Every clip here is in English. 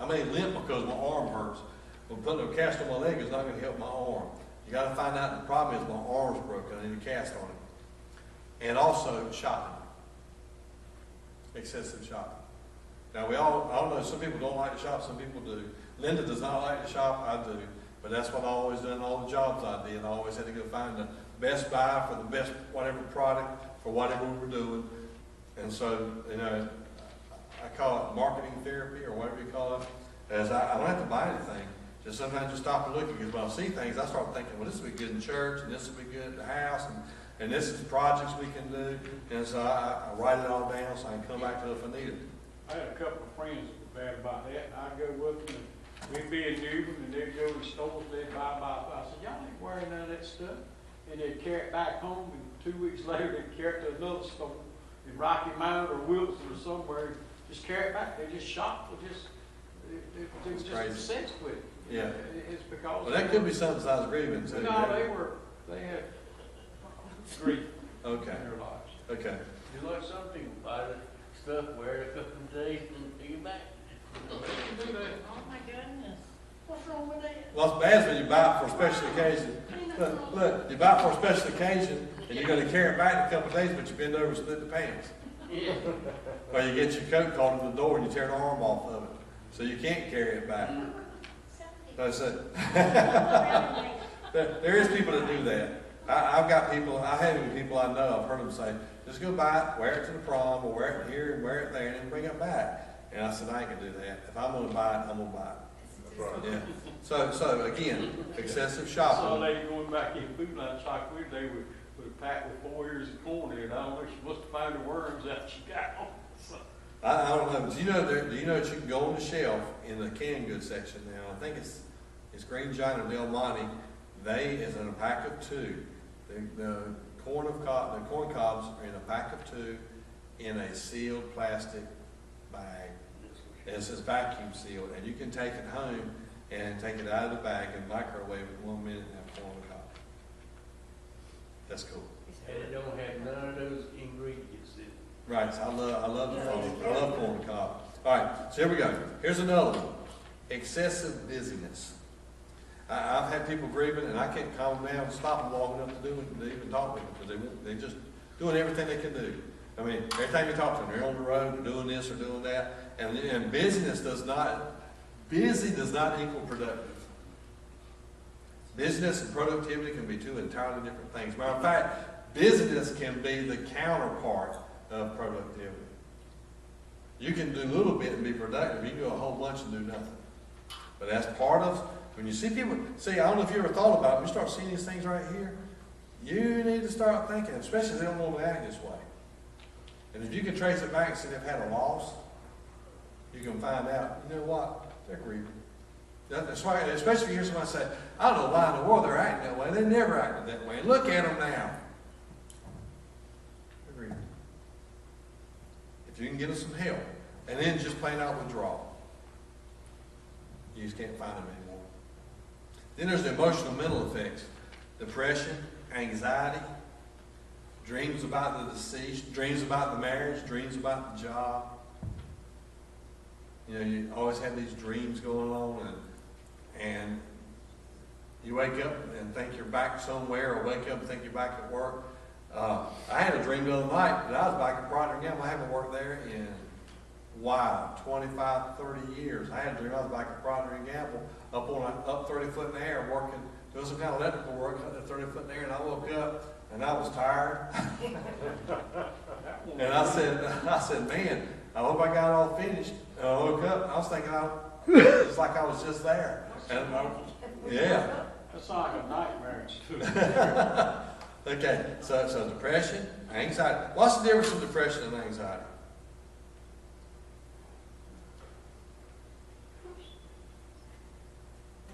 I may limp because my arm hurts. But putting a cast on my leg is not going to help my arm. You got to find out the problem is my arm's broken. I need a cast on it. And also shopping. Excessive shopping. Now I don't know, some people don't like to shop, some people do. Linda does not like to shop, I do. But that's what I always done, all the jobs I did. I always had to go find the best buy for the best whatever product for whatever we were doing. And so, you know, I call it marketing therapy or whatever you call it. As I don't have to buy anything. Just sometimes just stop and look, because when I see things, I start thinking, well, this will be good in church, and this will be good at the house, and this is projects we can do. And so I write it all down so I can come back to it if I need it. I had a couple of friends that were bad about that. I'd go with them, and we'd be in Newton, and they'd go to the stores, they'd buy. I said, y'all ain't wearing none of that stuff. And they'd carry it back home, and 2 weeks later, they'd carry it to another store in Rocky Mount or Wilson or somewhere, just carry it back. They just shop, they was just obsessed with it. Yeah. It's because. Well, that could be something besides grievance. No, they had grief Okay. in their lives. Okay. You like some people buy the stuff, wear it a couple of days, and take it back. They can do that. Oh my goodness, what's wrong with that? Well, it's bad when you buy it for a special occasion. Look, you buy it for a special occasion, and you're going to carry it back in a couple of days, but you bend over and split the pants. Yeah. Or you get your coat caught in the door and you tear the arm off of it. So you can't carry it back. That's it. There is people that do that. I've got people, I have even people I know, I've heard them say, just go buy it, wear it to the prom, or wear it here and wear it there, and then bring it back. And I said, I ain't going to do that. If I'm going to buy it, I'm going to buy it. Right. Yeah. So again, excessive I shopping. saw a lady going back in food line like we they would a pack with 4 ears of corn in it. I don't know, she must have found the worms that she got on. So. I don't know. Do you know that you can go on the shelf in the canned goods section now? I think it's Green Giant or Del Monte. They is in a pack of 2. The corn cobs are in a pack of 2 in a sealed plastic bag. It says vacuum sealed, and you can take it home and take it out of the bag and microwave it 1 minute and have corn cob. That's cool. And it don't have none of those ingredients in it. Right. So I love corn cob. All right. So here we go. Here's another one. Excessive busyness. I've had people grieving, and I can't calm them down, stop them long enough to even talk with them, because they're just doing everything they can do. I mean, every time you talk to them, they're on the road, they're doing this or doing that, and busyness does not equal productive. Busyness and productivity can be 2 entirely different things. Matter of fact, busyness can be the counterpart of productivity. You can do a little bit and be productive. You can do a whole bunch and do nothing. But that's part of, when you see people, I don't know if you ever thought about it, when you start seeing these things right here, you need to start thinking, especially if they don't normally act this way. And if you can trace it back and see they've had a loss, you can find out, you know what, they're grieving. That's why, especially if you hear somebody say, I don't know why in the world they're acting that way. They never acted that way. Look at them now. They're grieving. If you can get them some help, and then just plain out withdrawal, you just can't find them anymore. Then there's the emotional mental effects. Depression, anxiety, dreams about the deceased, dreams about the marriage, dreams about the job. You know, you always have these dreams going on, and you wake up and think you're back somewhere, or wake up and think you're back at work. I had a dream the other night that I was back at Procter & Gamble. I haven't worked there in, 25, 30 years. I had a dream I was back at Procter & Gamble up 30 foot in the air working, doing some kind of electrical work at 30 foot in the air, and I woke up and I was tired. And I said, man, I hope I got it all finished. And I woke up and I was thinking, it's like I was just there. And yeah. That's like a nightmare. Okay, so depression, anxiety. What's the difference between depression and anxiety?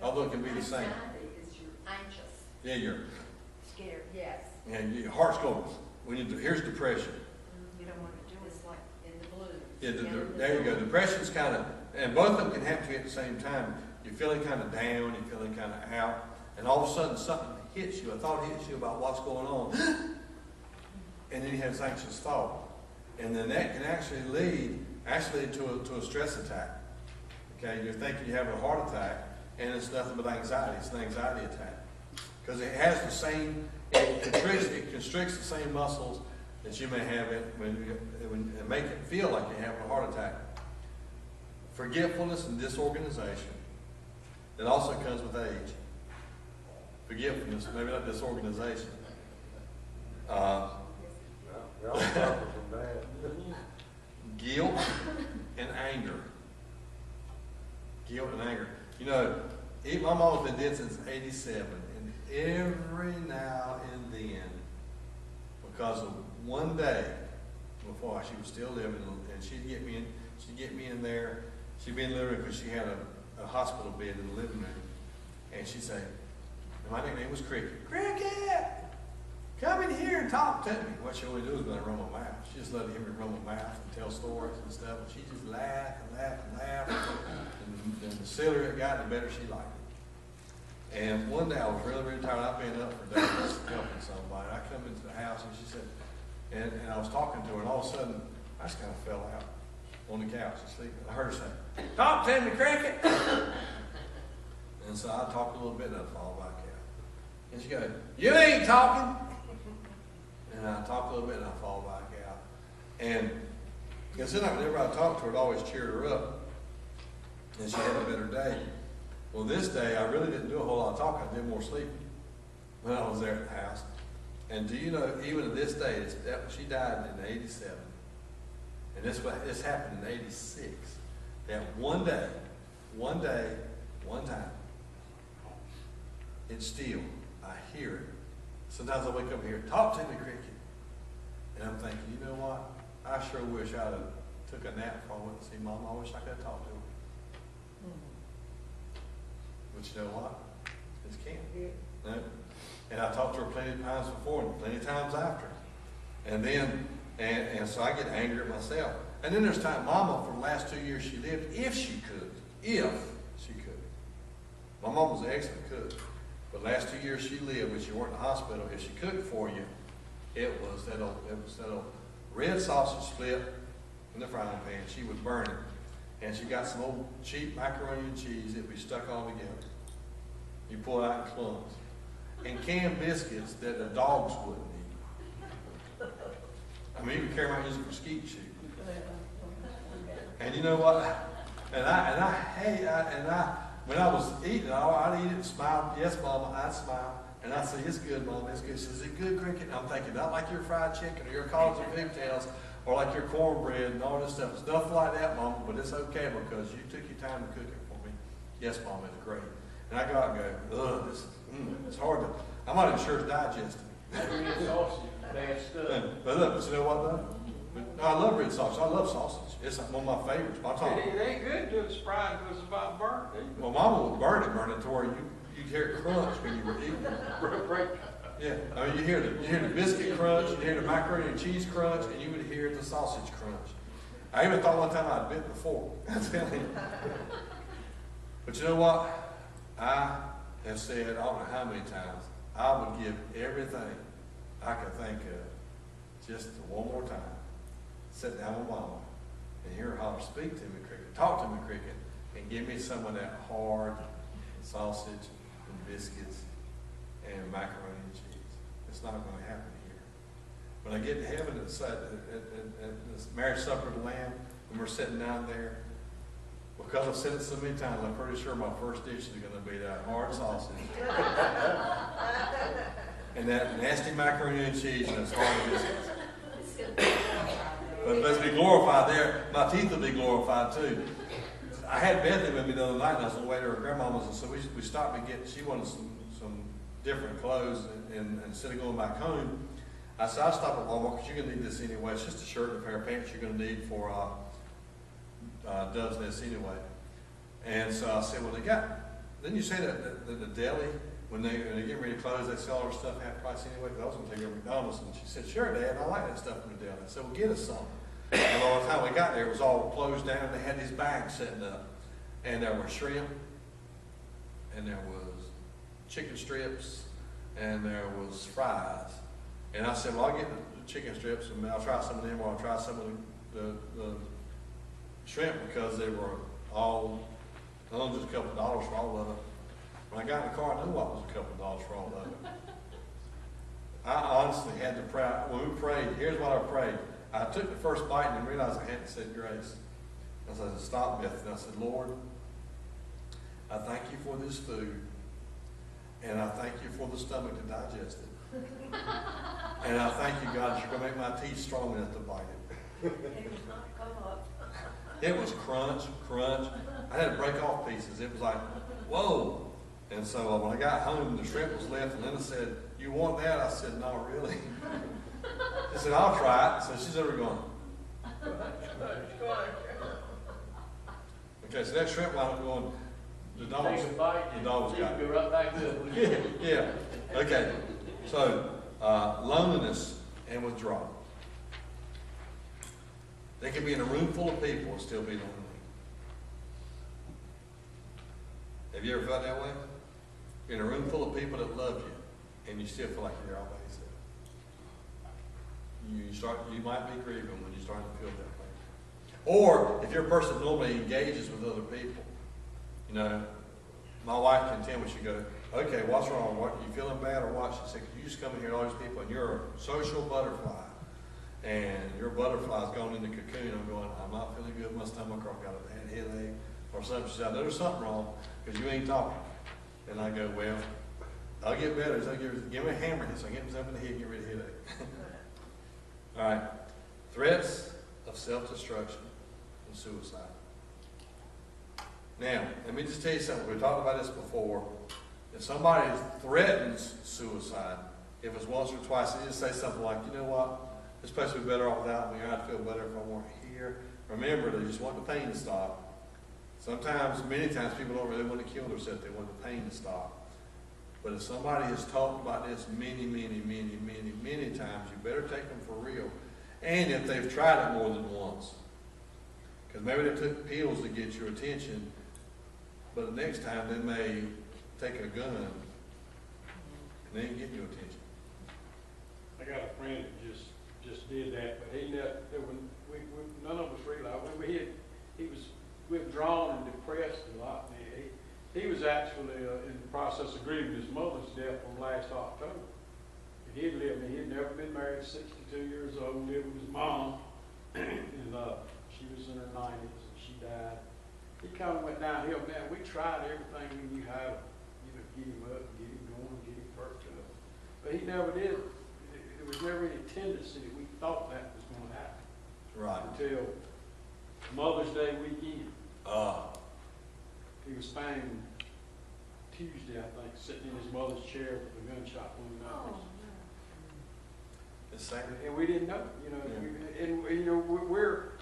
Although it can be the same. Anxiety is you're anxious. Yeah, you're Scared, yes. and your heart's going. Here's depression. You don't want to do it. It's like in the blues. Yeah, there you go. Depression's kind of, and both of them can happen to you at the same time. You're feeling kind of down, you're feeling kind of out, and all of a sudden something hits you, a thought hits you about what's going on, and then you have this anxious thought. And then that can actually lead to a stress attack. Okay, you're thinking you're having a heart attack, and it's nothing but anxiety. It's an anxiety attack. Because it has the same, it constricts the same muscles that you may have and make it feel like you're having a heart attack. Forgetfulness and disorganization. It also comes with age. Forgetfulness, maybe not disorganization. We all suffer from that. Guilt and anger. Guilt and anger. You know, my mom's been dead since '87, and every now and then, because of one day before she was still living, and she'd get me in there. She'd be in the living room because she had a hospital bed in the living room, and she'd say, and my nickname was Cricket. Cricket, come in here and talk to me. What she only do is let her run my mouth. She just let him run my mouth and tell stories and stuff, and she just laugh and laugh and laugh. And the sillier it got, the better she liked it. And one day I was really, really tired. I've been up for days helping somebody. I come into the house and she said, and I was talking to her, and all of a sudden I just kind of fell out on the couch asleep. I heard her say, "Talk to me, Cricket." And so I talked a little bit and I fall back out. And she goes, "You ain't talking." And I talked a little bit and I fall back out. And it seemed like whenever I talked to her, it always cheered her up. And she had a better day. Well, this day, I really didn't do a whole lot of talking. I did more sleeping when I was there at the house. And do you know, even to this day, she died in '87. And this happened in '86. That one day, one time, it's still, I hear it. Sometimes I wake up and hear, "Talk to me, Cricket." And I'm thinking, you know what? I sure wish I'd have took a nap for a moment and see Mom. I wish I could have talked to her. But you know what? Just can't. No? And I talked to her plenty of times before and plenty of times after. And then, and so I get angry at myself. And then there's time, Mama, for the last 2 years she lived, if she could. My mom was an excellent cook. But the last 2 years she lived, when she weren't in the hospital, if she cooked for you, it was that old red sausage split in the frying pan. She would burn it. And she got some old cheap macaroni and cheese. It'd be stuck all together. You pull it out in clumps. And canned biscuits that the dogs wouldn't eat. I mean, you could carry my music for skeet shoot. And you know what? When I was eating, I'd eat it and smile. "Yes, Mama," I'd smile. And I'd say, "It's good, Mama, it's good." She says, "Is it good, Cricket?" And I'm thinking, not like your fried chicken or your collard and pigtails or like your cornbread and all this stuff. It's nothing like that, Mama, but it's okay because you took your time to cook it for me. "Yes, Mama, it's great." And I go out and go, "Ugh, it's hard to, I'm not even sure it's digesting." Red sausage, bad stuff. But look, but you know what though? No, I love red sausage. I love sausage. It's one of my favorites. It ain't good till it's fried because it's about burnt. Well, Mama would burn it to where you'd hear it crunch when you were eating it. Yeah, I mean, you hear the biscuit crunch, you hear the macaroni and cheese crunch, and you would hear the sausage crunch. I even thought one time I'd bit before. But you know what? I have said, I don't know how many times, I would give everything I could think of just one more time. Sit down with Mama and hear her holler, "Speak to me, Cricket. Talk to me, Cricket." And give me some of that hard sausage and biscuits and macaroni and cheese. It's not going to happen here. When I get to heaven at this marriage supper of the Lamb, when we're sitting down there, because I've said it so many times, I'm pretty sure my first dish is going to be that hard sausage and that nasty macaroni and cheese and those hard biscuits. But let's be glorified there. My teeth will be glorified too. I had Bethany with me the other night, and I was on the way to her grandmama's, and so we stopped and she wanted some different clothes, and instead of going back home, I said, "I'll stop at Walmart because you're going to need this anyway. It's just a shirt and a pair of pants you're going to need for Dove's Nest anyway." And so I said, "Well, then you say that the deli, when they get ready to close, they sell our stuff half price anyway, because I was going to take her to McDonald's." And she said, "Sure, Dad, I like that stuff from the deli." I said, "Well, get us some." And by the time we got there, it was all closed down. They had these bags setting up. And there were shrimp, and there was chicken strips, and there was fries. And I said, "Well, I'll get the chicken strips, and I'll try some of them, or I'll try some of the shrimp," because they were all Oh, just a couple of dollars for all of it. When I got in the car, I knew what was a couple of dollars for all of it. I honestly had to pray. When we prayed, here's what I prayed. I took the first bite and realized I hadn't said grace. I said, stop, Beth. And I said, Lord, I thank you for this food. And I thank you for the stomach to digest it. And I thank you, God, that you're going to make my teeth strong enough to bite it. It was not come up. It was crunch, crunch. I had to break off pieces. It was like, whoa. And so when I got home, the shrimp was left, and Linda said, you want that? I said, no, really. She said, I'll try it. So she's ever going. Okay, so that shrimp line up going, the dogs got Go it. right back up. Yeah. Okay. So, loneliness and withdrawal. They can be in a room full of people and still be lonely. Have you ever felt that way? You're in a room full of people that love you, and you still feel like you're all by yourself. You might be grieving when you start to feel that way. Or if you're a person that normally engages with other people, you know, my wife can tell me, she goes, okay, what's wrong? What, you feeling bad or what? She said, you just come in here with all these people and you're a social butterfly. And your butterfly's gone in the cocoon. I'm going, I'm not feeling good in my stomach, or I've got a bad headache or something. She said, there's something wrong because you ain't talking. And I go, well, I'll get better. So give me a hammer here so I get myself in the head and get rid of the headache. All right. Threats of self-destruction and suicide. Now, let me just tell you something. We talked about this before. If somebody threatens suicide, if it's once or twice, they just say something like, you know what, this place would be better off without me. I'd feel better if I weren't here. Remember, they just want the pain to stop. Sometimes, many times, people don't really want to kill themselves. They want the pain to stop. But if somebody has talked about this many times, you better take them for real. And if they've tried it more than once. Because maybe they took pills to get your attention, but the next time they may take a gun and they ain't getting your attention. I got a friend that just did that, but he never, none of us realized. He was withdrawn and depressed a lot. He was actually in the process of grieving his mother's death on last October. And he had never been married, 62 years old, lived with his mom, and she was in her 90s, and she died. He kind of went downhill. Man, we tried everything we knew how to, get him up, get him going, get him perked up. But he never did. There was never any tendency that we thought that was going to happen. Right. Until Mother's Day weekend. He was found Tuesday, I think, sitting in his mother's chair with a gunshot wound out. Oh, It's sad. And we didn't know, we're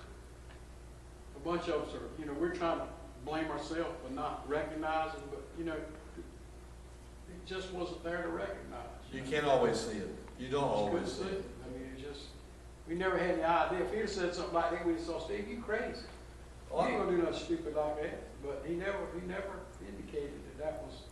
a bunch of us are, we're trying to blame ourselves for not recognizing, but it just wasn't there to recognize. You can't always see it. You don't always see it. I mean, we never had the idea. If he'd have said something like that, we'd have said, Steve, you crazy. You ain't gonna do nothing stupid like that. But he never indicated that was